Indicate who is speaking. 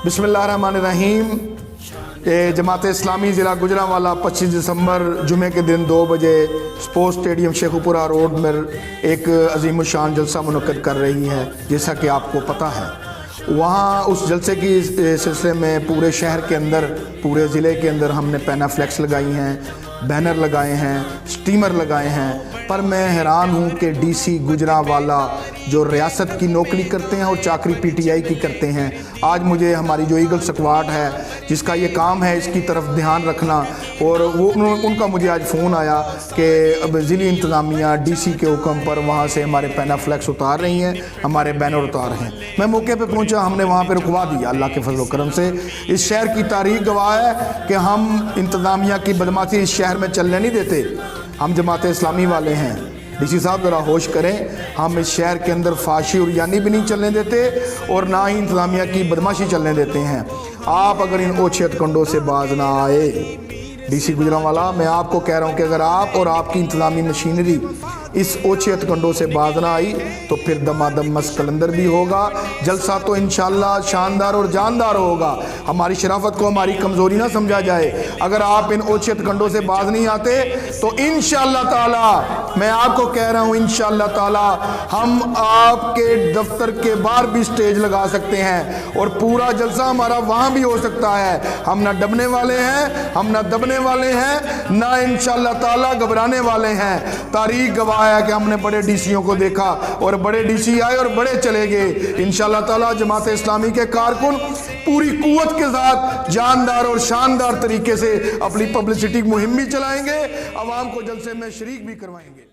Speaker 1: बिस्मिल्लाहिर्रहमानिर्रहीम। जमात इस्लामी ज़िला गुजरांवाला 25 दिसंबर जुमे के दिन 2 बजे स्पोर्ट्स स्टेडियम शेखुपुरा रोड में एक अजीम शान जलसा मुनक्कद कर रही है। जैसा कि आपको पता है, वहाँ उस जलसे की सिलसिले में पूरे शहर के अंदर, पूरे ज़िले के अंदर हमने पैनाफ्लेक्स लगाई हैं, बैनर लगाए हैं, स्टीमर लगाए हैं। पर मैं हैरान हूँ कि डीसी गुजरांवाला जो रियासत की नौकरी करते हैं और चाकरी पीटीआई की करते हैं, आज मुझे हमारी जो ईगल स्क्वाड है जिसका ये काम है इसकी तरफ ध्यान रखना, और उनका मुझे आज फ़ोन आया कि अब ज़िली इंतज़ामिया डीसी के हुक्म पर वहाँ से हमारे पैनाफ्लेक्स उतार रही हैं, हमारे बैनर उतार हैं। मैं मौके पे पहुँचा, हमने वहाँ पे रुकवा दिया। अल्लाह के फजल करम से इस शहर की तारीख गवाह है कि हम इंतज़ामिया की बदमाशी इस शहर में चलने नहीं देते। हम जमात इस्लामी वाले हैं। डीसी साहब ज़रा होश करें, हम इस शहर के अंदर फाशी और यानी भी नहीं चलने देते और ना ही इंतज़ामिया की बदमाशी चलने देते हैं। आप अगर इन ओछे हथकंडों से बाज ना आए, डीसी गुजरांवाला, मैं आपको कह रहा हूँ कि अगर आप और आपकी इंतज़ामी मशीनरी इस ओछे हथकंडों से बाज ना आई तो फिर दमादम मस्त कलंदर भी होगा। जलसा तो इंशाअल्लाह शानदार और जानदार होगा। हमारी शराफत को हमारी कमज़ोरी ना समझा जाए। अगर आप इन ओछे हथकंडों से बाज नहीं आते तो इंशाअल्लाह ताला, मैं आपको कह रहा हूँ इंशाअल्लाह ताला, हम आपके दफ्तर के बाहर भी स्टेज लगा सकते हैं और पूरा जलसा हमारा वहाँ भी हो सकता है। हम ना डबने वाले हैं, हम ना दबने वाले हैं, ना इंशाअल्लाह ताला घबराने वाले हैं। तारीख गवाह है कि हमने बड़े डीसीओं को देखा और बड़े डीसी आए और बड़े चले गए। इंशाअल्लाह ताला जमात इस्लामी के कारकुन पूरी कुव्वत के साथ जानदार और शानदार तरीके से अपनी पब्लिसिटी मुहिम भी चलाएंगे, आवाम को जलसे में शरीक भी करवाएंगे।